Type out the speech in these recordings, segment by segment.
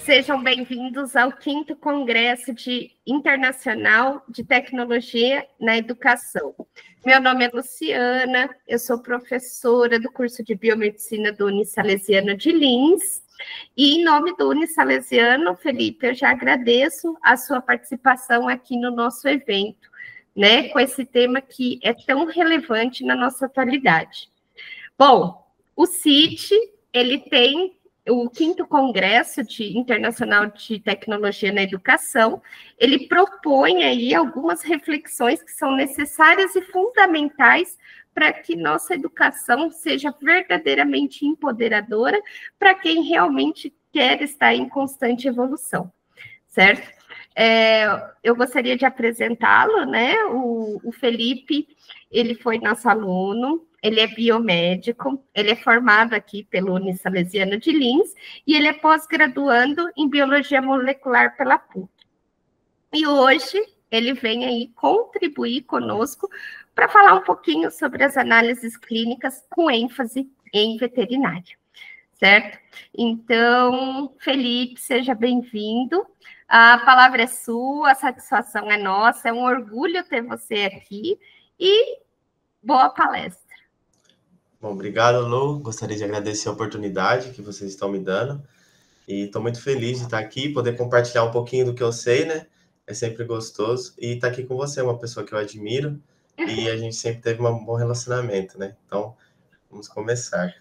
Sejam bem-vindos ao 5º Congresso Internacional de Tecnologia na Educação. Meu nome é Luciana, eu sou professora do curso de Biomedicina do Unisalesiano de Lins, e em nome do Unisalesiano, Felipe, eu já agradeço a sua participação aqui no nosso evento, né, com esse tema que é tão relevante na nossa atualidade. Bom, o CIT, ele tem o 5º Congresso Internacional de Tecnologia na Educação, ele propõe aí algumas reflexões que são necessárias e fundamentais para que nossa educação seja verdadeiramente empoderadora para quem realmente quer estar em constante evolução, certo? Eu gostaria de apresentá-lo, né? O Felipe, ele foi nosso aluno, ele é biomédico, ele é formado aqui pelo Unisalesiano de Lins e ele é pós-graduando em Biologia Molecular pela PUC. E hoje ele vem aí contribuir conosco para falar um pouquinho sobre as análises clínicas com ênfase em veterinária, certo? Então, Felipe, seja bem-vindo. A palavra é sua, a satisfação é nossa, é um orgulho ter você aqui e boa palestra. Bom, obrigado, Lu. Gostaria de agradecer a oportunidade que vocês estão me dando. E estou muito feliz de estar aqui, poder compartilhar um pouquinho do que eu sei, né? É sempre gostoso. E estar aqui com você, uma pessoa que eu admiro. E a gente sempre teve um bom relacionamento, né? Então, vamos começar.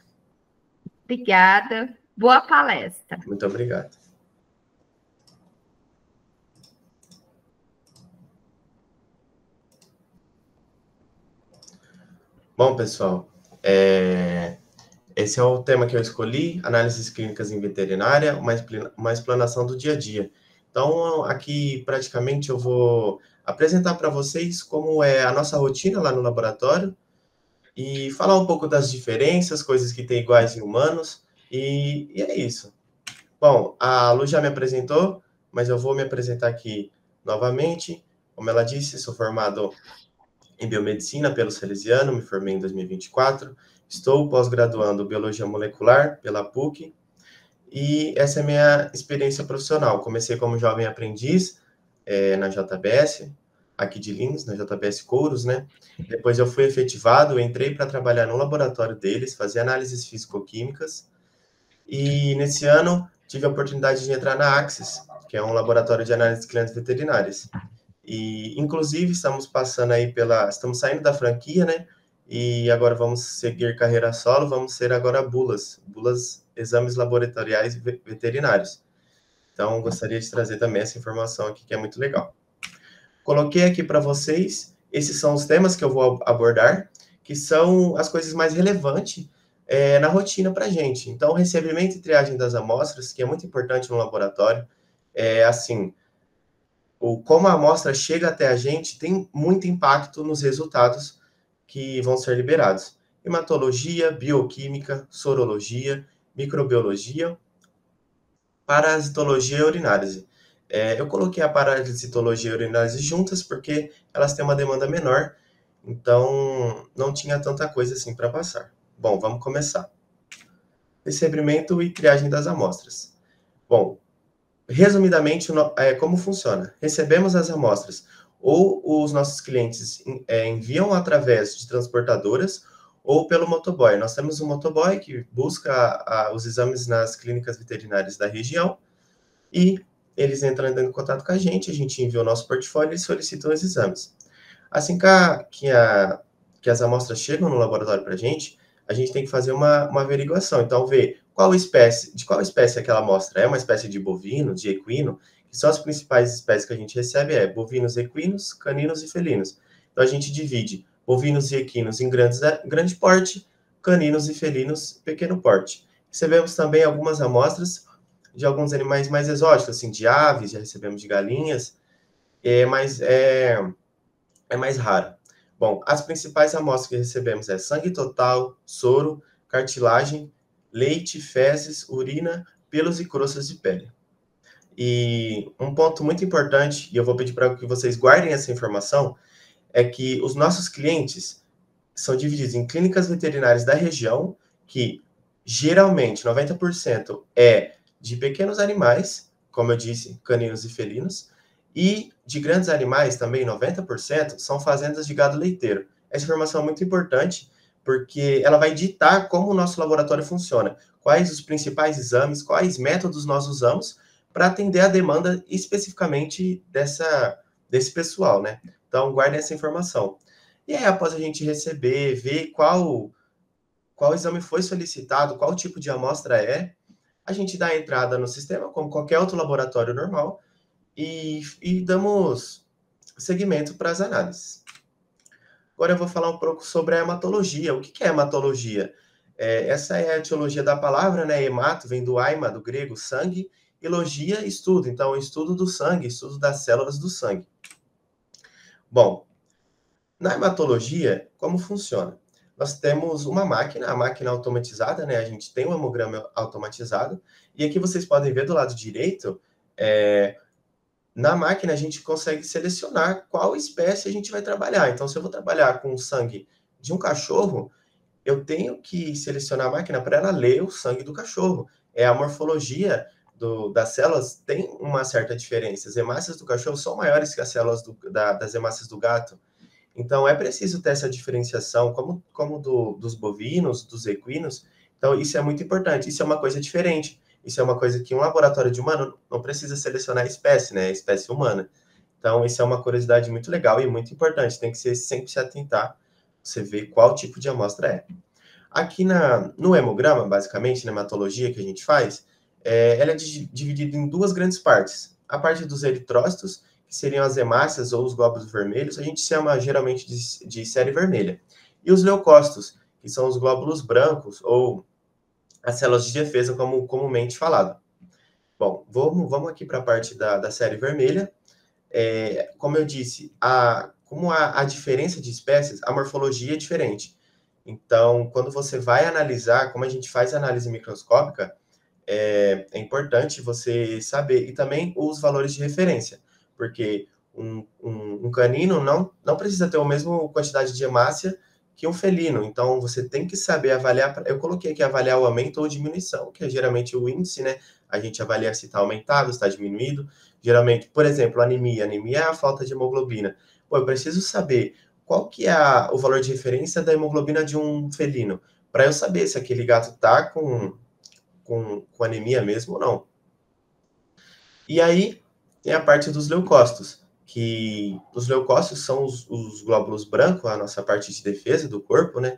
Obrigada. Boa palestra. Muito obrigado. Bom, pessoal, esse é o tema que eu escolhi, análises clínicas em veterinária, uma explanação do dia a dia. Então, aqui, praticamente, eu vou apresentar para vocês como é a nossa rotina lá no laboratório e falar um pouco das diferenças, coisas que tem iguais em humanos, e é isso. Bom, a Lu já me apresentou, mas eu vou me apresentar aqui novamente. Como ela disse, sou formado em Biomedicina pelo Salesiano, me formei em 2024. Estou pós-graduando Biologia Molecular pela PUC. E essa é a minha experiência profissional. Comecei como jovem aprendiz na JBS, aqui de Lins, na JBS Couros, né? Depois eu fui efetivado, entrei para trabalhar no laboratório deles, fazer análises físico-químicas. E nesse ano tive a oportunidade de entrar na Axis, que é um laboratório de análises clínicas veterinárias. E, inclusive, estamos saindo da franquia, né? E agora vamos seguir carreira solo, vamos ser agora bulas, exames laboratoriais veterinários. Então, gostaria de trazer também essa informação aqui, que é muito legal. Coloquei aqui para vocês, esses são os temas que eu vou abordar, que são as coisas mais relevantes na rotina para a gente. Então, recebimento e triagem das amostras, que é muito importante no laboratório, como a amostra chega até a gente tem muito impacto nos resultados que vão ser liberados. Hematologia, bioquímica, sorologia, microbiologia, parasitologia e urinálise. Eu coloquei a parasitologia e a urinálise juntas porque elas têm uma demanda menor, então não tinha tanta coisa assim para passar. Bom, vamos começar. Recebimento e triagem das amostras. Bom, resumidamente, como funciona? Recebemos as amostras, ou os nossos clientes enviam através de transportadoras, ou pelo motoboy. Nós temos um motoboy que busca os exames nas clínicas veterinárias da região, e eles entram em contato com a gente envia o nosso portfólio e solicitam os exames. Assim que as amostras chegam no laboratório para a gente tem que fazer uma averiguação. Então, ver de qual espécie aquela amostra é, uma espécie de bovino, de equino, que são as principais espécies que a gente recebe, bovinos, equinos, caninos e felinos. Então, a gente divide bovinos e equinos em grande porte, caninos e felinos pequeno porte. Recebemos também algumas amostras de alguns animais mais exóticos, assim, de aves, já recebemos de galinhas, mas é mais raro. Bom, as principais amostras que recebemos sangue total, soro, cartilagem, leite, fezes, urina, pelos e croçtas de pele. E um ponto muito importante, e eu vou pedir para que vocês guardem essa informação, é que os nossos clientes são divididos em clínicas veterinárias da região, que geralmente 90% é de pequenos animais, como eu disse, caninos e felinos. E de grandes animais, também 90%, são fazendas de gado leiteiro. Essa informação é muito importante, porque ela vai ditar como o nosso laboratório funciona, quais os principais exames, quais métodos nós usamos para atender a demanda especificamente desse pessoal, né? Então, guardem essa informação. E aí, após a gente receber, ver qual exame foi solicitado, qual tipo de amostra é, a gente dá a entrada no sistema, como qualquer outro laboratório normal, e damos seguimento para as análises. Agora eu vou falar um pouco sobre a hematologia. O que é hematologia? Essa é a etiologia da palavra, né? Hemato vem do aima, do grego, sangue, e logia, estudo. Então, estudo do sangue, estudo das células do sangue. Bom, na hematologia, como funciona? Nós temos uma máquina, a máquina automatizada, né? A gente tem um hemograma automatizado, e aqui vocês podem ver do lado direito, na máquina a gente consegue selecionar qual espécie a gente vai trabalhar. Então, se eu vou trabalhar com o sangue de um cachorro, eu tenho que selecionar a máquina para ela ler o sangue do cachorro. A morfologia das células tem uma certa diferença. As hemácias do cachorro são maiores que as células das hemácias do gato. Então, é preciso ter essa diferenciação, como dos bovinos, dos equinos. Então, isso é muito importante. Isso é uma coisa diferente. Isso é uma coisa que um laboratório de humano não precisa selecionar a espécie, né? A espécie humana. Então, isso é uma curiosidade muito legal e muito importante. Tem que sempre se atentar, você ver qual tipo de amostra é. Aqui no hemograma, basicamente, na hematologia que a gente faz, ela é dividida em duas grandes partes. A parte dos eritrócitos, que seriam as hemácias ou os glóbulos vermelhos, a gente chama geralmente de série vermelha. E os leucócitos, que são os glóbulos brancos ou as células de defesa, como comumente falado. Bom, vamos aqui para a parte da série vermelha. Como eu disse, como a diferença de espécies, a morfologia é diferente. Então, quando você vai analisar, como a gente faz análise microscópica, é importante você saber, e também os valores de referência, porque um canino não precisa ter a mesma quantidade de hemácia que um felino, então você tem que saber avaliar, eu coloquei aqui avaliar o aumento ou diminuição, que é geralmente o índice, né? A gente avalia se está aumentado, se está diminuído. Geralmente, por exemplo, anemia é a falta de hemoglobina. Pô, eu preciso saber qual que é o valor de referência da hemoglobina de um felino, para eu saber se aquele gato está com anemia mesmo ou não. E aí tem a parte dos leucócitos, que os leucócitos são os glóbulos brancos, a nossa parte de defesa do corpo, né?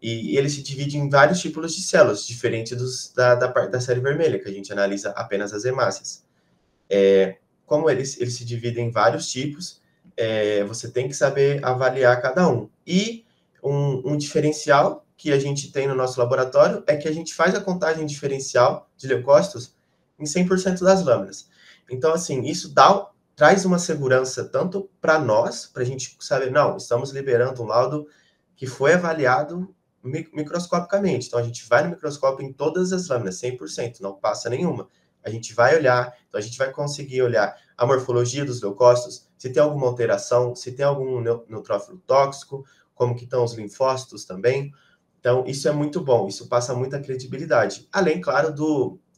E ele se divide em vários tipos de células, diferente da série vermelha, que a gente analisa apenas as hemácias. Como eles se dividem em vários tipos, você tem que saber avaliar cada um. E um diferencial que a gente tem no nosso laboratório é que a gente faz a contagem diferencial de leucócitos em 100% das lâminas. Então, assim, isso traz uma segurança tanto para nós, para a gente saber, não, estamos liberando um laudo que foi avaliado microscopicamente. Então, a gente vai no microscópio em todas as lâminas, 100%, não passa nenhuma. A gente vai olhar, então a gente vai conseguir olhar a morfologia dos leucócitos, se tem alguma alteração, se tem algum neutrófilo tóxico, como que estão os linfócitos também. Então, isso é muito bom, isso passa muita credibilidade. Além, claro,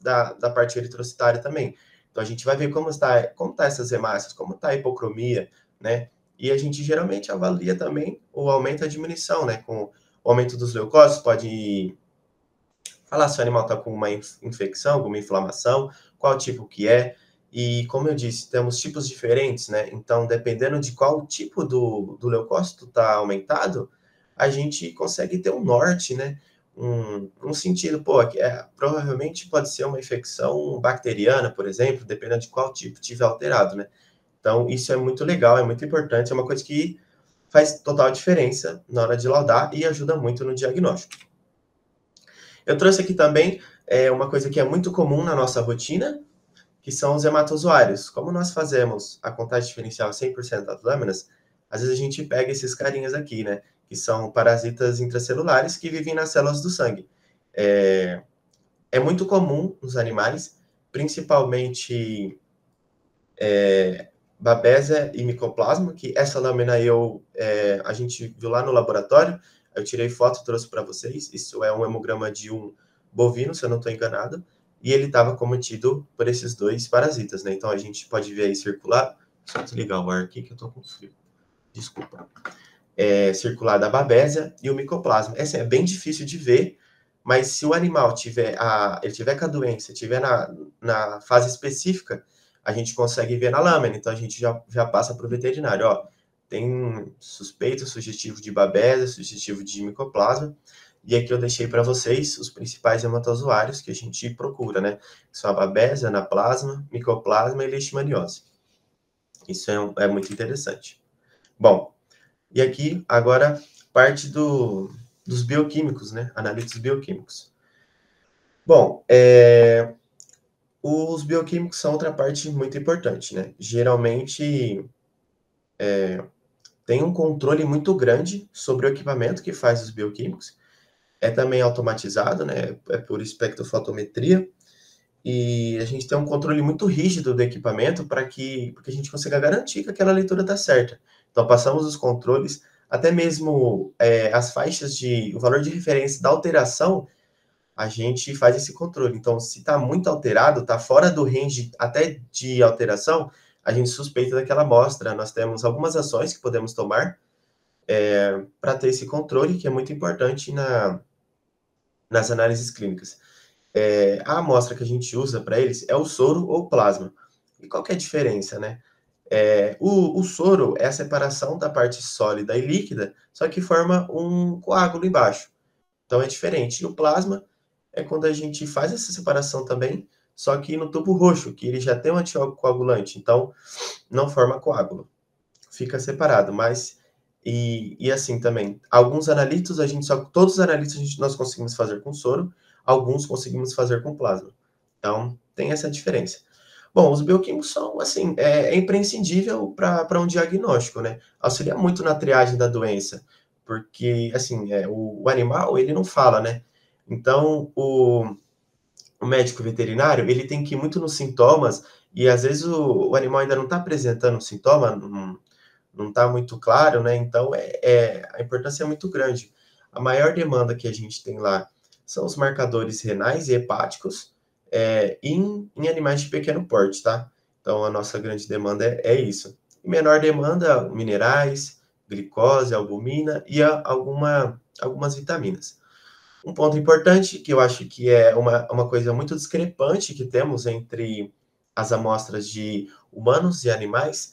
da parte eritrocitária também. Então, a gente vai ver como tá essas hemácias, como está a hipocromia, né? E a gente geralmente avalia também o aumento e a diminuição, né? Com o aumento dos leucócitos, pode falar se o animal está com uma infecção, alguma inflamação, qual tipo que é. E, como eu disse, temos tipos diferentes, né? Então, dependendo de qual tipo do leucócito está aumentado, a gente consegue ter um norte, né? Um sentido, provavelmente pode ser uma infecção bacteriana, por exemplo, dependendo de qual tipo tiver alterado, né? Então, isso é muito legal, é muito importante, é uma coisa que faz total diferença na hora de laudar e ajuda muito no diagnóstico. Eu trouxe aqui também uma coisa que é muito comum na nossa rotina, que são os hematozoários. Como nós fazemos a contagem diferencial 100% das lâminas, às vezes a gente pega esses carinhas aqui, né? Que são parasitas intracelulares que vivem nas células do sangue. É muito comum nos animais, principalmente Babesia e Mycoplasma, que essa lâmina a gente viu lá no laboratório, eu tirei foto e trouxe para vocês. Isso é um hemograma de um bovino, se eu não estou enganado. e ele estava cometido por esses dois parasitas, né? Então, a gente pode ver aí circular... Só desligar o ar aqui que eu tô com frio. Desculpa. Circular da babésia e o micoplasma. Assim, é bem difícil de ver, mas se o animal ele tiver com a doença, tiver na fase específica, a gente consegue ver na lâmina. Então, a gente já passa para o veterinário. Ó, tem suspeito sugestivo de babésia, sugestivo de micoplasma. E aqui eu deixei para vocês os principais hematozoários que a gente procura, né? Que são a babésia, anaplasma, micoplasma e leishmaniose. Isso é muito interessante. Bom, e aqui agora parte dos bioquímicos, né? Análise bioquímicos. Bom, os bioquímicos são outra parte muito importante, né? Geralmente tem um controle muito grande sobre o equipamento que faz os bioquímicos. É também automatizado, né? É por espectrofotometria. E a gente tem um controle muito rígido do equipamento para que a gente consiga garantir que aquela leitura está certa. Então, passamos os controles, até mesmo as faixas o valor de referência da alteração, a gente faz esse controle. Então, se está muito alterado, está fora do range até de alteração, a gente suspeita daquela amostra. Nós temos algumas ações que podemos tomar para ter esse controle, que é muito importante nas análises clínicas. A amostra que a gente usa para eles é o soro ou plasma. E qual que é a diferença, né? O soro é a separação da parte sólida e líquida, só que forma um coágulo embaixo. Então é diferente. E o plasma é quando a gente faz essa separação também, só que no tubo roxo, que ele já tem um anticoagulante, então não forma coágulo. Fica separado, mas... E assim também, alguns analitos, todos os analitos nós conseguimos fazer com soro, alguns conseguimos fazer com plasma. Então, tem essa diferença. Bom, os bioquímicos são, assim, imprescindível para um diagnóstico, né? Auxilia muito na triagem da doença, porque, assim, o animal, ele não fala, né? Então, o médico veterinário, ele tem que ir muito nos sintomas, e às vezes o animal ainda não está apresentando sintoma, não está muito claro, né? Então, a importância é muito grande. A maior demanda que a gente tem lá são os marcadores renais e hepáticos em animais de pequeno porte, tá? Então, a nossa grande demanda é isso. E menor demanda, minerais, glicose, albumina e algumas vitaminas. Um ponto importante, que eu acho que é uma coisa muito discrepante que temos entre as amostras de humanos e animais,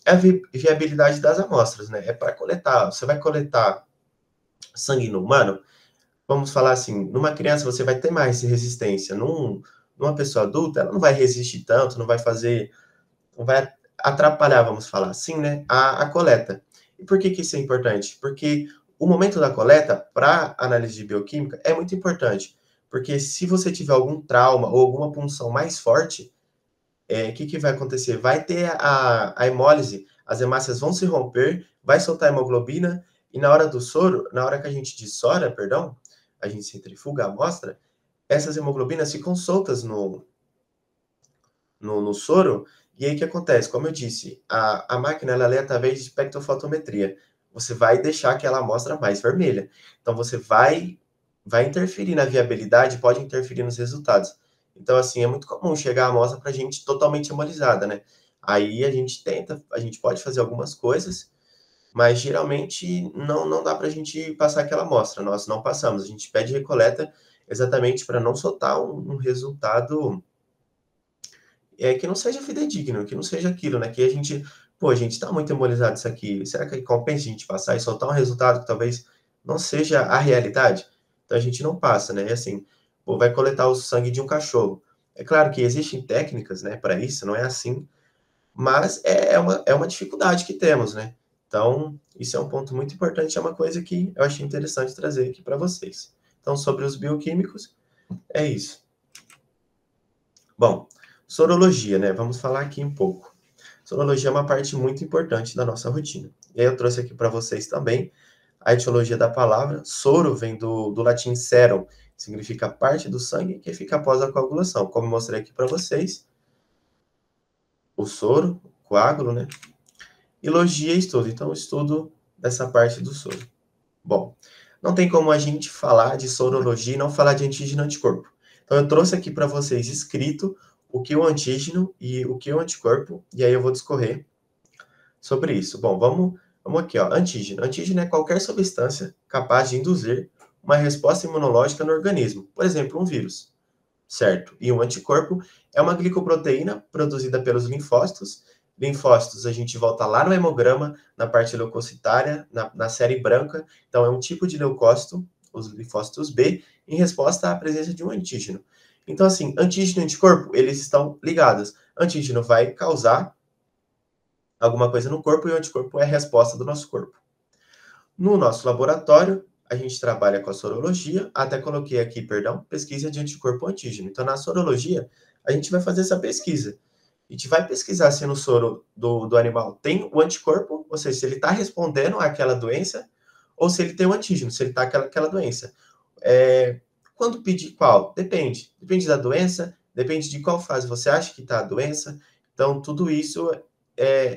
é a viabilidade das amostras, né? Para coletar, você vai coletar sangue no humano, vamos falar assim, numa criança você vai ter mais resistência, numa pessoa adulta ela não vai resistir tanto, não vai atrapalhar, vamos falar assim, né, a coleta. E por que isso é importante? Porque o momento da coleta, para análise de bioquímica, é muito importante, porque se você tiver algum trauma ou alguma punção mais forte, que vai acontecer? Vai ter a hemólise, as hemácias vão se romper, vai soltar hemoglobina, e na hora do soro, na hora que a gente dessora, perdão, a gente centrifuga a amostra, essas hemoglobinas ficam soltas no soro, e aí o que acontece? Como eu disse, a máquina ela lê através de espectrofotometria. Você vai deixar aquela amostra mais vermelha. Então, você vai interferir na viabilidade, pode interferir nos resultados. Então, assim, é muito comum chegar a amostra para a gente totalmente hemolizada, né? Aí a gente pode fazer algumas coisas, mas geralmente não dá para a gente passar aquela amostra. Nós não passamos. A gente pede recoleta exatamente para não soltar um resultado que não seja fidedigno, que não seja aquilo, né? Que a gente está muito hemolizado isso aqui. Será que compensa a gente passar e soltar um resultado que talvez não seja a realidade? Então a gente não passa, né? E assim, vai coletar o sangue de um cachorro. É claro que existem técnicas, né, para isso, não é assim, mas é uma dificuldade que temos, né? Então, isso é um ponto muito importante, é uma coisa que eu achei interessante trazer aqui para vocês. Então, sobre os bioquímicos, é isso. Bom, sorologia, né? Vamos falar aqui um pouco. Sorologia é uma parte muito importante da nossa rotina. E aí eu trouxe aqui para vocês também a etiologia da palavra. Soro vem do latim serum, significa parte do sangue que fica após a coagulação. Como eu mostrei aqui para vocês, o soro, o coágulo, né? E logia é estudo, então estudo dessa parte do soro. Bom, não tem como a gente falar de sorologia e não falar de antígeno anticorpo. Então, eu trouxe aqui para vocês escrito o que é o antígeno e o que é o anticorpo, e aí eu vou discorrer sobre isso. Bom, vamos aqui, ó. Antígeno. Antígeno é qualquer substância capaz de induzir uma resposta imunológica no organismo, por exemplo, um vírus, certo? E um anticorpo é uma glicoproteína produzida pelos linfócitos. Linfócitos, a gente volta lá no hemograma, na parte leucocitária, na série branca. Então, é um tipo de leucócito, os linfócitos B, em resposta à presença de um antígeno. Então, assim, antígeno e anticorpo, eles estão ligados. Antígeno vai causar alguma coisa no corpo e o anticorpo é a resposta do nosso corpo. No nosso laboratório, a gente trabalha com a sorologia, até coloquei aqui, perdão, pesquisa de anticorpo antígeno. Então, na sorologia, a gente vai fazer essa pesquisa. A gente vai pesquisar se no soro do animal tem o anticorpo, ou seja, se ele está respondendo àquela doença, ou se ele tem o antígeno, se ele está aquela doença. Quando pedir qual? Depende. Depende da doença, depende de qual fase você acha que está a doença. Então, tudo isso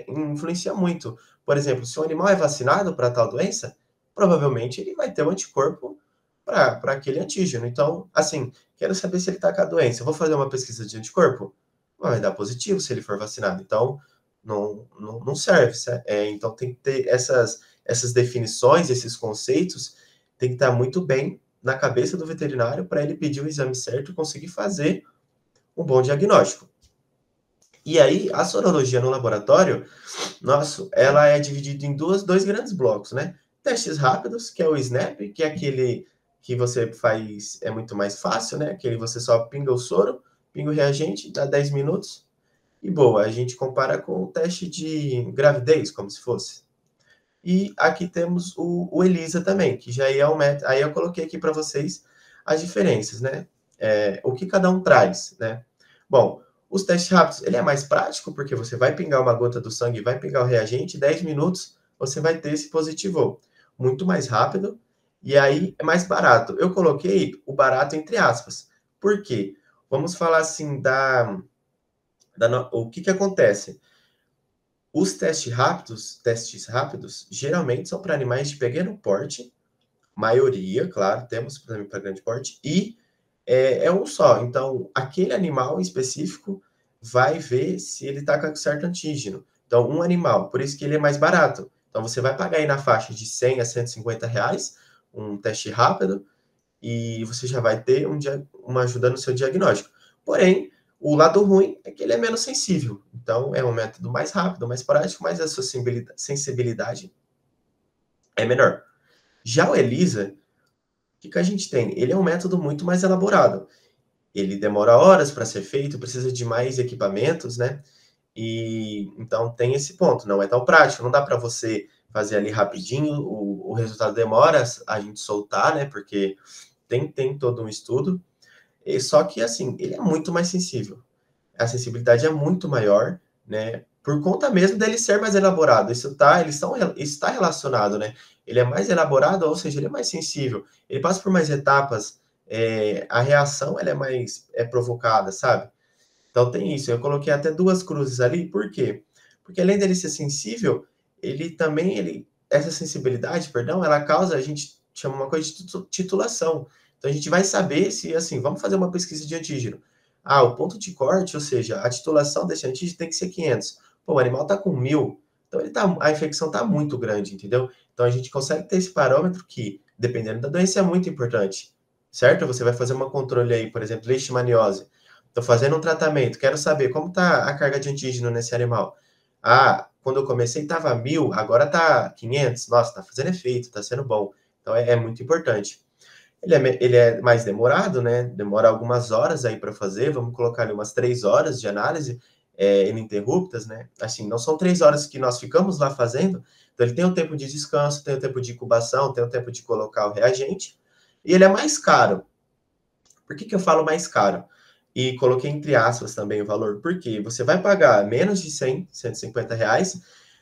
influencia muito. Por exemplo, se o animal é vacinado para tal doença, provavelmente ele vai ter um anticorpo para aquele antígeno. Então, assim, quero saber se ele está com a doença. Eu vou fazer uma pesquisa de anticorpo? Vai dar positivo se ele for vacinado. Então, não serve. Então, tem que ter essas definições, esses conceitos, tem que estar muito bem na cabeça do veterinário para ele pedir o exame certo e conseguir fazer um bom diagnóstico. E aí, a sorologia no laboratório, ela é dividida em dois grandes blocos, né? Testes rápidos, que é o SNAP, que é aquele que você faz, é muito mais fácil, né? Aquele você só pinga o soro, pinga o reagente, dá 10 minutos, e boa, a gente compara com o teste de gravidez, como se fosse. E aqui temos o ELISA também, que já é um método. Aí eu coloquei aqui para vocês as diferenças, né? O que cada um traz, né? Bom, os testes rápidos, ele é mais prático, porque você vai pingar uma gota do sangue, vai pingar o reagente, 10 minutos você vai ter esse positivo. Muito mais rápido, e aí é mais barato. Eu coloquei o barato entre aspas. Por quê? Vamos falar assim o que acontece? Os testes rápidos, geralmente são para animais de pequeno porte, maioria, claro, temos também para grande porte, e é um só. Então, aquele animal em específico vai ver se ele está com certo antígeno. Então, um animal, por isso que ele é mais barato. Então, você vai pagar aí na faixa de 100 a 150 reais, um teste rápido, e você já vai ter uma ajuda no seu diagnóstico. Porém, o lado ruim é que ele é menos sensível. Então, é um método mais rápido, mais prático, mas a sua sensibilidade é menor. Já o ELISA, o que a gente tem? Ele é um método muito mais elaborado. Ele demora horas para ser feito, precisa de mais equipamentos, né? E então tem esse ponto, não é tão prático, não dá para você fazer ali rapidinho, o resultado demora a gente soltar, né? Porque tem todo um estudo. Só que, assim, ele é muito mais sensível. A sensibilidade é muito maior, né? Por conta mesmo dele ser mais elaborado. Isso está relacionado, né? Ele é mais elaborado, ou seja, ele é mais sensível. Ele passa por mais etapas. A reação ela é mais provocada, sabe? Então tem isso. Eu coloquei até duas cruzes ali. Por quê? Porque além dele ser sensível, essa sensibilidade, perdão, ela causa, a gente chama uma coisa de titulação. Então a gente vai saber se, assim, vamos fazer uma pesquisa de antígeno. O ponto de corte, ou seja, a titulação desse antígeno tem que ser 500. Pô, o animal está com 1000, então a infecção está muito grande, entendeu? Então a gente consegue ter esse parâmetro que, dependendo da doença, é muito importante, certo? Você vai fazer um controle aí, por exemplo, leishmaniose. Estou fazendo um tratamento, quero saber como está a carga de antígeno nesse animal. Quando eu comecei estava 1000, agora está 500. Nossa, está fazendo efeito, está sendo bom. Então é muito importante. Ele é mais demorado, né? Demora algumas horas aí para fazer. Vamos colocar ali umas 3 horas de análise ininterruptas, né? Assim, não são 3 horas que nós ficamos lá fazendo. Então ele tem o tempo de descanso, tem o tempo de incubação, tem o tempo de colocar o reagente. E ele é mais caro. Por que eu falo mais caro? E coloquei entre aspas também o valor, porque você vai pagar menos de 100, 150 reais,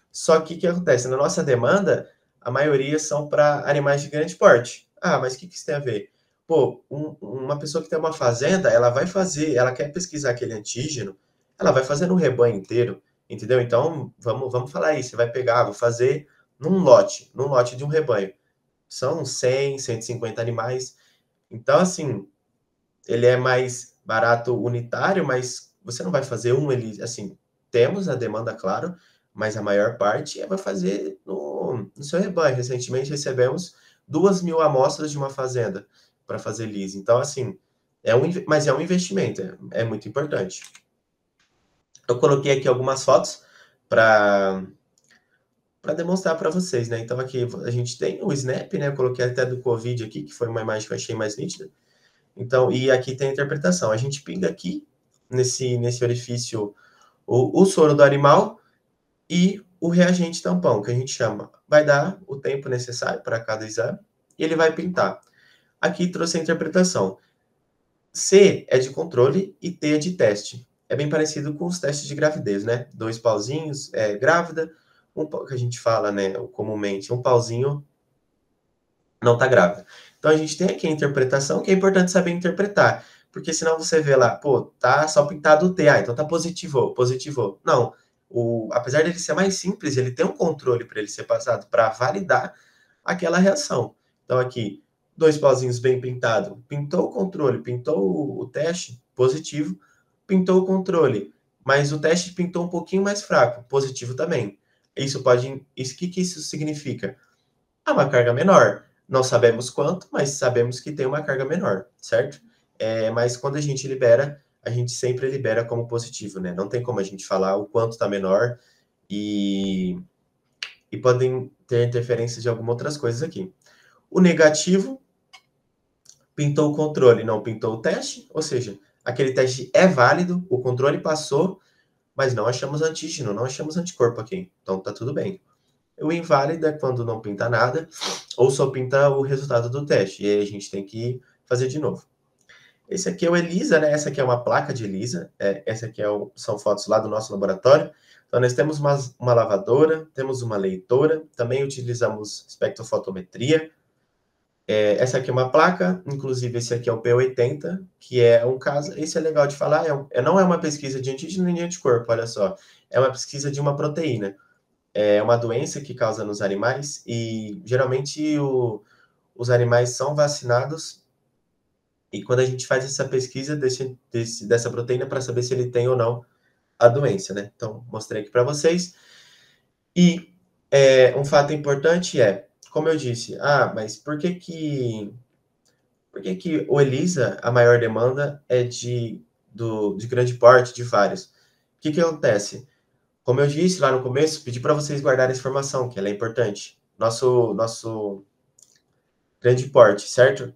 só que o que acontece? Na nossa demanda, a maioria são para animais de grande porte. Mas o que isso tem a ver? Pô, uma pessoa que tem uma fazenda, ela quer pesquisar aquele antígeno, ela vai fazer no rebanho inteiro, entendeu? Então, vamos falar aí, você vai pegar, vou fazer num lote de um rebanho. São 100, 150 animais. Então, assim, ele é mais barato unitário, mas você não vai fazer um ELISA, assim, temos a demanda, claro, mas a maior parte vai fazer no seu rebanho. Recentemente recebemos 2.000 amostras de uma fazenda para fazer LIS. Então, assim, mas é um investimento, é muito importante. Eu coloquei aqui algumas fotos para demonstrar para vocês, né? Então, aqui a gente tem o Snap, né? Eu coloquei até do Covid aqui, que foi uma imagem que eu achei mais nítida. Então, e aqui tem a interpretação. A gente pinga aqui, nesse orifício, o soro do animal e o reagente tampão, que a gente chama. Vai dar o tempo necessário para cada exame e ele vai pintar. Aqui trouxe a interpretação. C é de controle e T é de teste. É bem parecido com os testes de gravidez, né? 2 pauzinhos, grávida, que a gente fala, né, comumente, um pauzinho não está grávida. Então a gente tem aqui a interpretação, que é importante saber interpretar, porque senão você vê lá, pô, tá só pintado o T, então tá positivo. Não, apesar dele ser mais simples, ele tem um controle para ele ser passado para validar aquela reação. Então aqui, 2 pauzinhos bem pintado, pintou o controle, pintou o teste, positivo, pintou o controle, mas o teste pintou um pouquinho mais fraco, positivo também. Que isso significa? Uma carga menor. Não sabemos quanto, mas sabemos que tem uma carga menor, certo? Mas quando a gente libera, a gente sempre libera como positivo, né? Não tem como a gente falar o quanto está menor e podem ter interferências de algumas outras coisas aqui. O negativo pintou o controle, não pintou o teste, ou seja, aquele teste é válido, o controle passou, mas não achamos antígeno, não achamos anticorpo aqui. Então tá tudo bem. O inválido é quando não pinta nada, ou só pinta o resultado do teste. E aí a gente tem que fazer de novo. Esse aqui é o ELISA, né? Essa aqui é uma placa de ELISA. Essa aqui são fotos lá do nosso laboratório. Então, nós temos uma lavadora, temos uma leitora, também utilizamos espectrofotometria. Essa aqui é uma placa, inclusive esse aqui é o P80, que é um caso... Esse é legal de falar, não é uma pesquisa de antígeno nem de anticorpo, olha só. É uma pesquisa de uma proteína. É uma doença que causa nos animais e geralmente os animais são vacinados e quando a gente faz essa pesquisa dessa proteína para saber se ele tem ou não a doença, né? Então, mostrei aqui para vocês. E um fato importante como eu disse, mas por que o ELISA, a maior demanda é de grande porte, de vários? O que acontece? Como eu disse lá no começo, pedi para vocês guardarem essa informação, que ela é importante. Nosso grande porte, certo?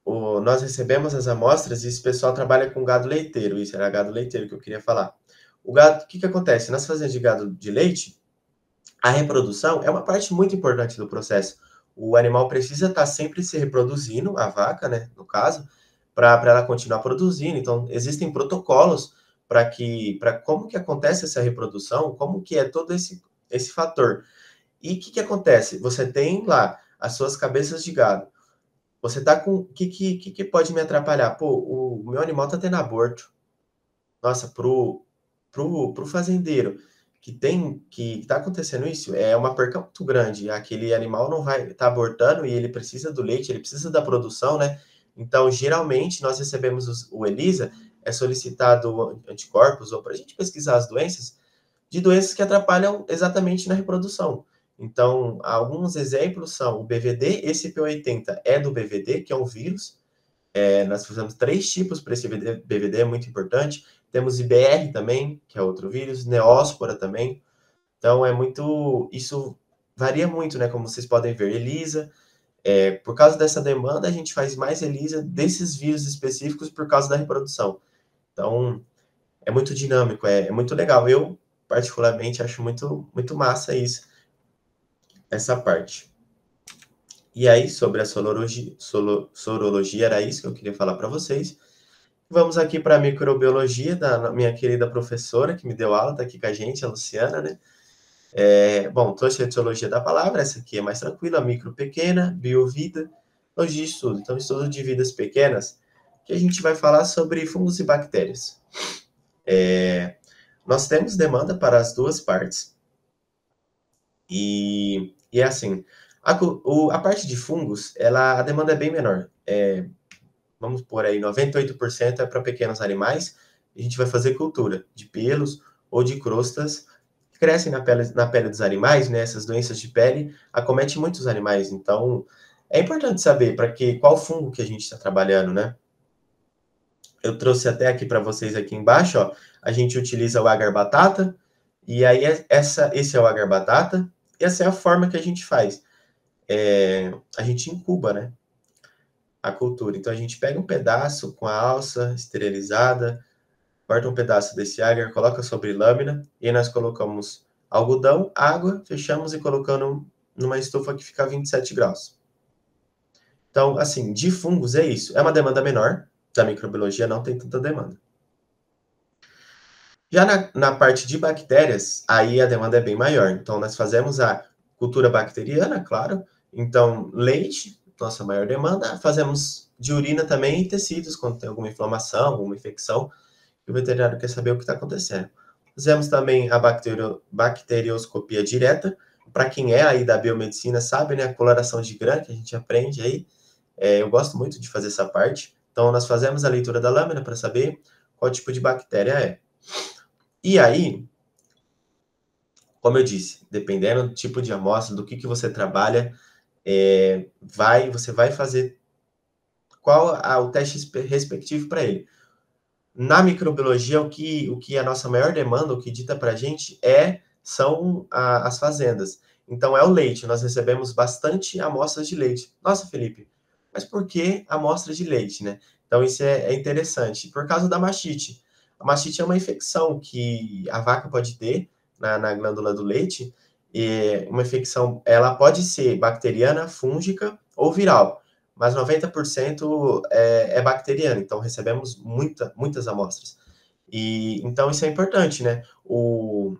Nós recebemos as amostras e esse pessoal trabalha com gado leiteiro. Isso era gado leiteiro que eu queria falar. O gado, o que acontece? Nas fazendas de gado de leite, a reprodução é uma parte muito importante do processo. O animal precisa estar sempre se reproduzindo, a vaca, né, no caso, para ela continuar produzindo. Então, existem protocolos para como que acontece essa reprodução, como que é todo esse fator. E o que acontece? Você tem lá as suas cabeças de gado. Você tá com... O que pode me atrapalhar? Pô, o meu animal tá tendo aborto. Nossa, pro fazendeiro que tá acontecendo isso, é uma perca muito grande. Aquele animal não vai estar abortando e ele precisa do leite, ele precisa da produção, né? Então, geralmente, nós recebemos o ELISA, é solicitado anticorpos, ou para a gente pesquisar as doenças, de doenças que atrapalham exatamente na reprodução. Então, alguns exemplos são o BVD, esse P80 é do BVD, que é um vírus. Nós fizemos 3 tipos para esse BVD, é muito importante. Temos IBR também, que é outro vírus, Neospora também. Então, isso varia muito, né? Como vocês podem ver, ELISA. Por causa dessa demanda, a gente faz mais ELISA desses vírus específicos por causa da reprodução. Então, é muito dinâmico, é muito legal. Eu, particularmente, acho muito, muito massa isso, essa parte. E aí, sobre a sorologia, era isso que eu queria falar para vocês. Vamos aqui para a microbiologia da minha querida professora, que me deu aula, está aqui com a gente, a Luciana, né? Bom, trouxe a etiologia da palavra, essa aqui é mais tranquila, micro pequena, biovida, logia de estudo. Então, estudo de vidas pequenas, que a gente vai falar sobre fungos e bactérias. Nós temos demanda para as duas partes. E é assim, a parte de fungos, a demanda é bem menor. vamos pôr aí 98% é para pequenos animais, a gente vai fazer cultura de pelos ou de crostas que crescem na pele dos animais, né? Essas doenças de pele acometem muitos animais, então é importante saber qual fungo que a gente está trabalhando, né? Eu trouxe até aqui para vocês aqui embaixo, ó, a gente utiliza o agar batata, e aí esse é o agar batata, e essa é a forma que a gente faz. A gente incuba, né, a cultura. Então a gente pega um pedaço com a alça esterilizada, corta um pedaço desse agar, coloca sobre lâmina, e aí nós colocamos algodão, água, fechamos e colocando numa estufa que fica a 27 graus. Então, assim, de fungos é isso. É uma demanda menor, da microbiologia não tem tanta demanda. Já na parte de bactérias, aí a demanda é bem maior. Então, nós fazemos a cultura bacteriana, claro. Então, leite, nossa maior demanda. Fazemos de urina também e tecidos, quando tem alguma inflamação, alguma infecção, e o veterinário quer saber o que está acontecendo. Fizemos também a bacterioscopia direta. Para quem é aí da biomedicina, sabe, né? A coloração de Gram, que a gente aprende aí. Eu gosto muito de fazer essa parte. Então, nós fazemos a leitura da lâmina para saber qual tipo de bactéria é. E aí, como eu disse, dependendo do tipo de amostra, do que você trabalha, você vai fazer qual o teste respectivo para ele. Na microbiologia, o que é a nossa maior demanda, o que dita para a gente, são as fazendas. Então, é o leite. Nós recebemos bastante amostras de leite. Nossa, Felipe, mas por que amostra de leite, né? Então, isso é interessante. Por causa da mastite. A mastite é uma infecção que a vaca pode ter na glândula do leite. E uma infecção, ela pode ser bacteriana, fúngica ou viral, mas 90% é bacteriana, então recebemos muitas amostras. E então isso é importante, né? O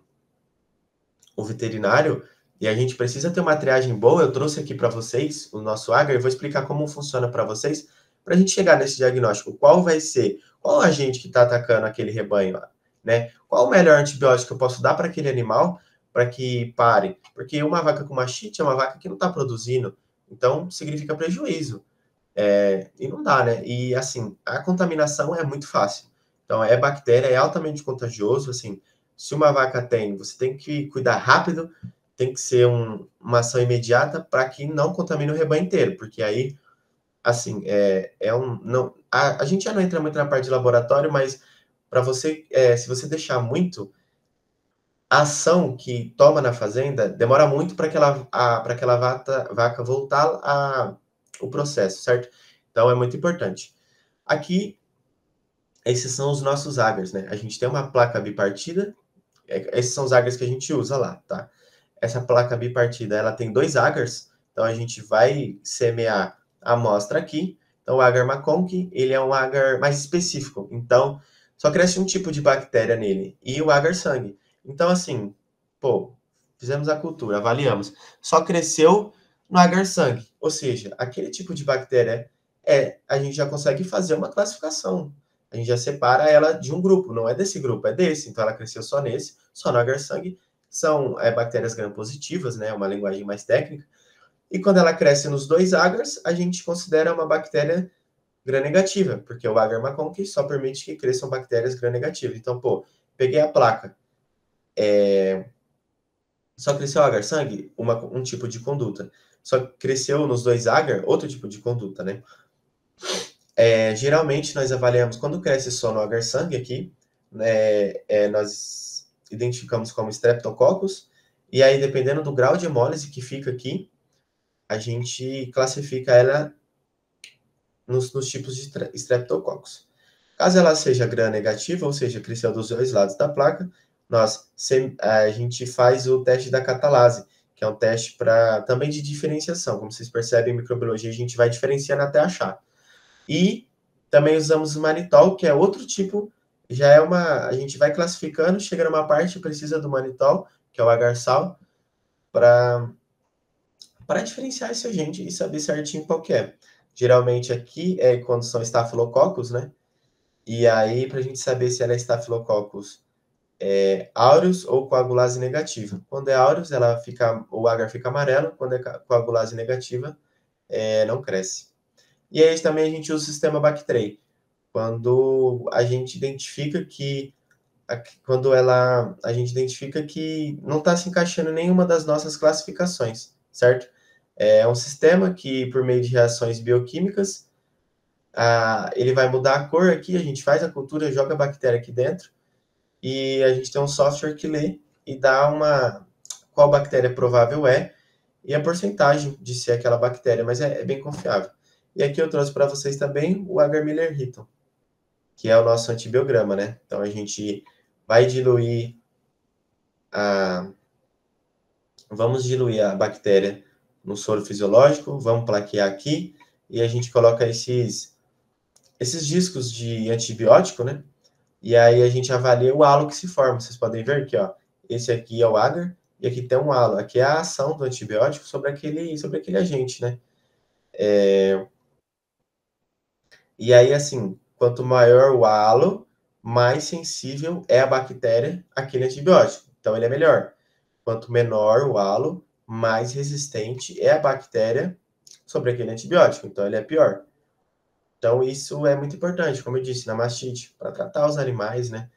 veterinário, e a gente precisa ter uma triagem boa. Eu trouxe aqui para vocês o nosso agar e vou explicar como funciona para vocês, para a gente chegar nesse diagnóstico. Qual agente que está atacando aquele rebanho, né? Qual o melhor antibiótico que eu posso dar para aquele animal para que pare? Porque uma vaca com mastite é uma vaca que não está produzindo, então significa prejuízo. E não dá, né? E assim, a contaminação é muito fácil. Então, bactéria, é altamente contagioso. Assim, se uma vaca tem, você tem que cuidar rápido, tem que ser uma ação imediata para que não contamine o rebanho inteiro, porque aí, assim, não, a gente já não entra muito na parte de laboratório, mas para você, se você deixar muito, a ação que toma na fazenda demora muito para aquela vaca voltar o processo, certo? Então é muito importante. Aqui, esses são os nossos agars, né? A gente tem uma placa bipartida, esses são os agars que a gente usa lá, tá? Essa placa bipartida, ela tem 2 agars, então a gente vai semear a amostra aqui. Então o agar McConkie, ele é um agar mais específico, então só cresce um tipo de bactéria nele, e o agar sangue. Então assim, fizemos a cultura, avaliamos, só cresceu no agar sangue, ou seja, aquele tipo de bactéria a gente já consegue fazer uma classificação. A gente já separa ela de um grupo, não é desse grupo, é desse. Então ela cresceu só nesse, só no agar sangue. São bactérias gram-positivas, né? Uma linguagem mais técnica. E quando ela cresce nos 2 agars, a gente considera uma bactéria gram-negativa, porque o agar McConkie só permite que cresçam bactérias gram-negativas. Então, peguei a placa. Só cresceu o agar sangue, um tipo de conduta. Só cresceu nos 2 agar, outro tipo de conduta, né? Geralmente nós avaliamos quando cresce só no agar sangue aqui, né, nós identificamos como Streptococcus, e aí dependendo do grau de hemólise que fica aqui, a gente classifica ela nos tipos de Streptococcus. Caso ela seja gram-negativa, ou seja, cresceu dos 2 lados da placa, a gente faz o teste da catalase, que é um teste também de diferenciação. Como vocês percebem, em microbiologia a gente vai diferenciando até achar. E também usamos o manitol, que é outro tipo, a gente vai classificando, chega numa parte, precisa do manitol, que é o agarsal, para diferenciar esse agente e saber certinho qual que é. Geralmente aqui é quando são estafilococcus, né? E aí, para a gente saber se ela é estafilococcus aureus ou coagulase negativa. Quando é aureus, o agar fica amarelo, quando é coagulase negativa, não cresce. E aí também a gente usa o sistema Bactray, quando a gente identifica que a gente identifica que não está se encaixando em nenhuma das nossas classificações, certo? É um sistema que, por meio de reações bioquímicas, ele vai mudar a cor aqui, a gente faz a cultura, joga a bactéria aqui dentro, e a gente tem um software que lê e dá qual bactéria provável é, e a porcentagem de ser aquela bactéria, mas é bem confiável. E aqui eu trouxe para vocês também o Agar-Miller-Hitton, que é o nosso antibiograma, né? Então a gente vai diluir vamos diluir a bactéria no soro fisiológico, vamos plaquear aqui, e a gente coloca esses discos de antibiótico, né? E aí a gente avalia o halo que se forma. Vocês podem ver aqui, ó. Esse aqui é o agar, e aqui tem um halo. Aqui é a ação do antibiótico sobre aquele agente, né? E aí, assim, quanto maior o halo, mais sensível é a bactéria àquele antibiótico. Então, ele é melhor. Quanto menor o halo, mais resistente é a bactéria sobre aquele antibiótico. Então, ele é pior. Então, isso é muito importante, como eu disse, na mastite, para tratar os animais, né?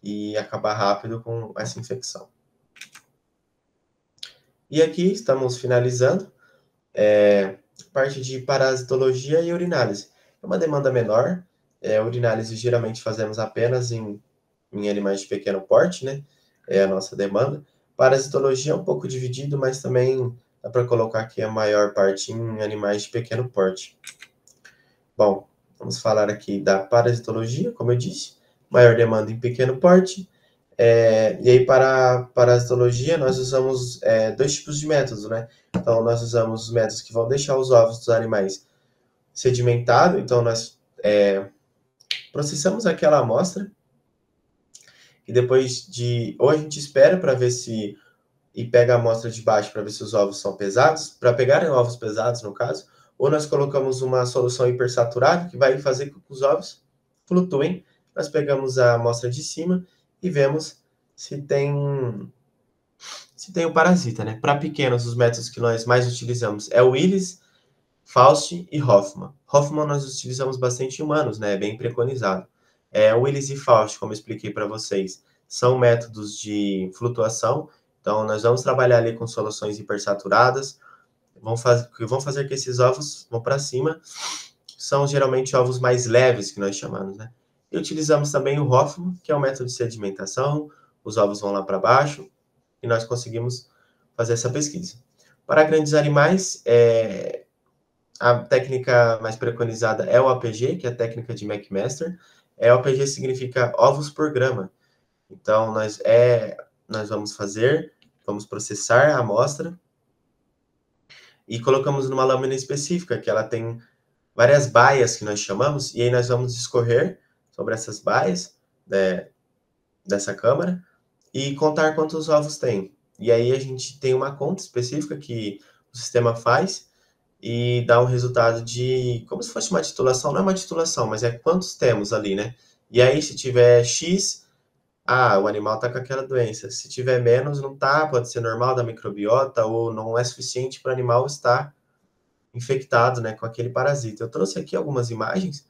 E acabar rápido com essa infecção. E aqui estamos finalizando parte de parasitologia e urinálise. É uma demanda menor. Urinálise geralmente fazemos apenas em animais de pequeno porte, né? É a nossa demanda. Parasitologia é um pouco dividido, mas também dá para colocar aqui a maior parte em animais de pequeno porte. Bom, vamos falar aqui da parasitologia, como eu disse, maior demanda em pequeno porte. E aí, para a parasitologia, nós usamos dois tipos de métodos, né? Então, nós usamos os métodos que vão deixar os ovos dos animais sedimentados. Então, nós processamos aquela amostra e depois ou a gente espera para ver se e pega a amostra de baixo para ver se os ovos são pesados, para pegarem ovos pesados, no caso, ou nós colocamos uma solução hipersaturada que vai fazer com que os ovos flutuem. Nós pegamos a amostra de cima e vemos se tem o parasita, né? Para pequenos, os métodos que nós mais utilizamos é o Willis, Faust e Hoffman. Hoffman nós utilizamos bastante em humanos, né? É bem preconizado. Willis e Faust, como eu expliquei para vocês, são métodos de flutuação. Então, nós vamos trabalhar ali com soluções hipersaturadas, vão fazer que esses ovos vão para cima. São geralmente ovos mais leves, que nós chamamos, né? E utilizamos também o Hoffman, que é um método de sedimentação. Os ovos vão lá para baixo e nós conseguimos fazer essa pesquisa. Para grandes animais, a técnica mais preconizada é o APG, que é a técnica de McMaster. O APG significa ovos por grama. Então, nós vamos processar a amostra e colocamos numa lâmina específica, que ela tem várias baias, que nós chamamos, e aí nós vamos escorrer sobre essas baias dessa câmara e contar quantos ovos tem. E aí a gente tem uma conta específica que o sistema faz e dá um resultado de como se fosse uma titulação. Não é uma titulação, mas é quantos temos ali, né? E aí, se tiver X, o animal está com aquela doença. Se tiver menos, não tá, pode ser normal da microbiota ou não é suficiente para o animal estar infectado, né, com aquele parasita. Eu trouxe aqui algumas imagens.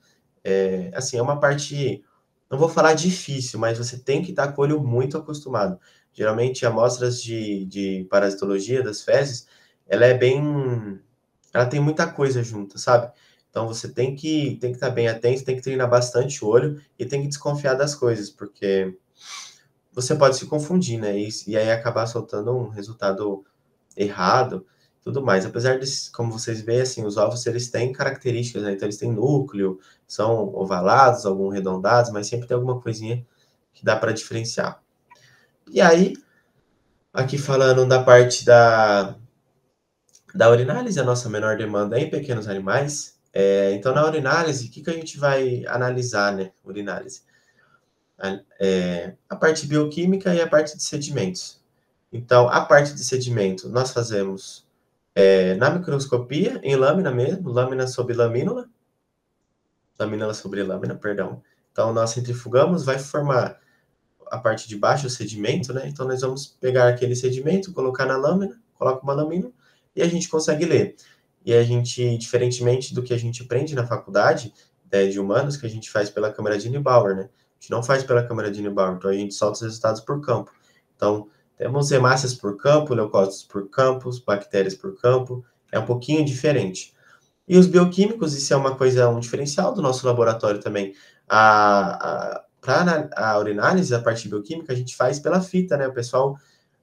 Assim, é uma parte, não vou falar difícil, mas você tem que estar com o olho muito acostumado. Geralmente, amostras de parasitologia das fezes, ela tem muita coisa junta, sabe? Então, você tem que estar bem atento, tem que treinar bastante o olho e tem que desconfiar das coisas, porque você pode se confundir, né? E aí acabar soltando um resultado errado, tudo mais. Apesar de, como vocês veem, assim, os ovos, eles têm características, né? Então, eles têm núcleo, são ovalados, alguns redondados, mas sempre tem alguma coisinha que dá para diferenciar. E aí, aqui falando da parte da urinálise, a nossa menor demanda é em pequenos animais. Então, na urinálise, o que a gente vai analisar, né? Urinálise. A parte bioquímica e a parte de sedimentos. Então, a parte de sedimento nós fazemos na microscopia, em lâmina mesmo, lâmina sobre lamínula, lamínula sobre lâmina, perdão. Então, nós centrifugamos, vai formar a parte de baixo, o sedimento, né? Então, nós vamos pegar aquele sedimento, colocar na lâmina, coloca uma lâmina e a gente consegue ler. e a gente, diferentemente do que a gente aprende na faculdade, de humanos, que a gente faz pela câmara de Neubauer, né? A gente não faz pela câmara de Neubauer, então a gente solta os resultados por campo. Então, temos hemácias por campo, leucócitos por campo, bactérias por campo, é um pouquinho diferente. E os bioquímicos, isso é uma coisa, um diferencial do nosso laboratório também. Para a urinálise, a parte bioquímica, a gente faz pela fita, né? O pessoal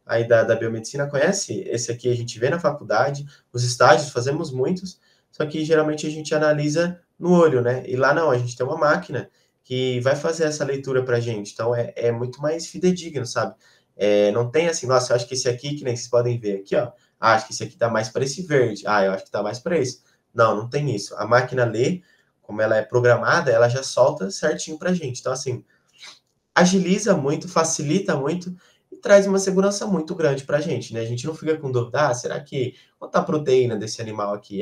aí da biomedicina conhece, esse aqui a gente vê na faculdade, os estágios fazemos muitos, só que geralmente a gente analisa no olho, né? E lá não, a gente tem uma máquina que vai fazer essa leitura para a gente, então é muito mais fidedigno, sabe? Não tem assim, nossa, eu acho que esse aqui, que nem vocês podem ver aqui, ó, acho que esse aqui tá mais para esse verde, eu acho que tá mais para esse. Não, não tem isso. A máquina lê, como ela é programada, ela já solta certinho para a gente. Então, assim, agiliza muito, facilita muito e traz uma segurança muito grande para a gente, né? A gente não fica com dúvida, será que quanto a proteína desse animal aqui?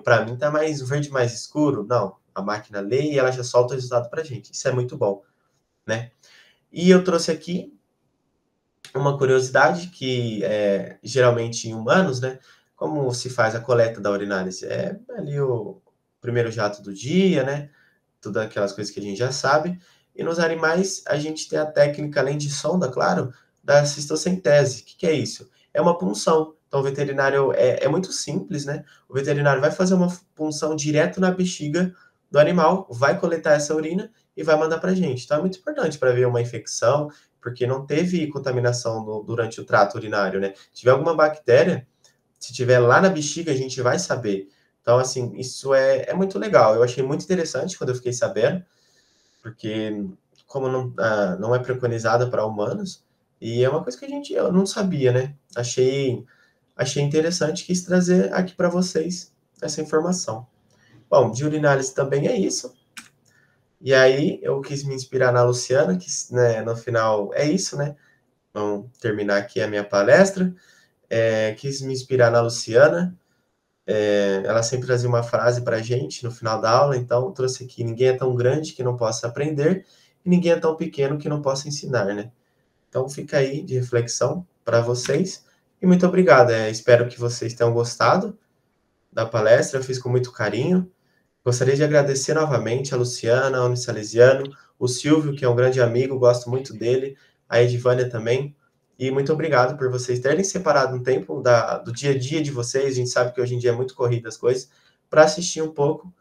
Para mim tá mais verde mais escuro. Não, a máquina lê e ela já solta o resultado para a gente. Isso é muito bom, né? E eu trouxe aqui uma curiosidade que geralmente em humanos, né? Como se faz a coleta da urinálise? É ali o primeiro jato do dia, né? Todas aquelas coisas que a gente já sabe. E nos animais, a gente tem a técnica, além de sonda, claro, da cistocentese. O que é isso? É uma punção. Então, o veterinário é muito simples, né? O veterinário vai fazer uma punção direto na bexiga do animal, vai coletar essa urina e vai mandar para a gente. Então, é muito importante para ver uma infecção, porque não teve contaminação durante o trato urinário, né? Se tiver alguma bactéria, se tiver lá na bexiga, a gente vai saber. Então, assim, isso é muito legal. Eu achei muito interessante quando eu fiquei sabendo, porque como não é preconizada para humanos, e é uma coisa que eu não sabia, né? Achei interessante, quis trazer aqui para vocês essa informação. Bom, de urinálise também é isso. E aí eu quis me inspirar na Luciana, que, né, no final é isso, né? Vamos terminar aqui a minha palestra. Quis me inspirar na Luciana. Ela sempre trazia uma frase para a gente no final da aula, então trouxe aqui: ninguém é tão grande que não possa aprender, e ninguém é tão pequeno que não possa ensinar, né? Então fica aí de reflexão para vocês, e muito obrigado. Espero que vocês tenham gostado da palestra, eu fiz com muito carinho. Gostaria de agradecer novamente a Luciana, a Unisalesiano, o Silvio, que é um grande amigo, gosto muito dele, a Edivânia também. E muito obrigado por vocês terem separado um tempo do dia a dia de vocês. A gente sabe que hoje em dia é muito corrido as coisas, para assistir um pouco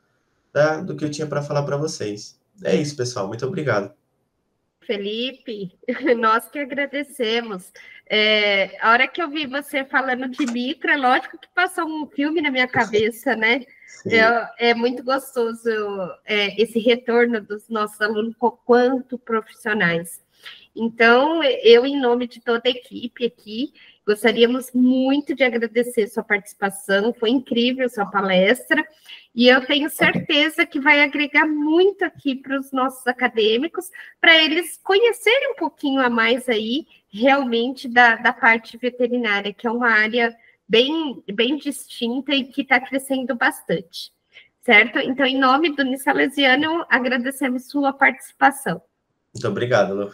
do que eu tinha para falar para vocês. É isso, pessoal. Muito obrigado. Felipe, nós que agradecemos. A hora que eu vi você falando de micro, é lógico que passou um filme na minha cabeça, né? É muito gostoso esse retorno dos nossos alunos quanto profissionais. Então, eu, em nome de toda a equipe aqui, gostaríamos muito de agradecer sua participação, foi incrível sua palestra, e eu tenho certeza que vai agregar muito aqui para os nossos acadêmicos, para eles conhecerem um pouquinho a mais aí, realmente, da parte veterinária, que é uma área bem distinta e que está crescendo bastante, certo? Então, em nome do Unisalesiano, agradecemos sua participação. Muito obrigado, Lu.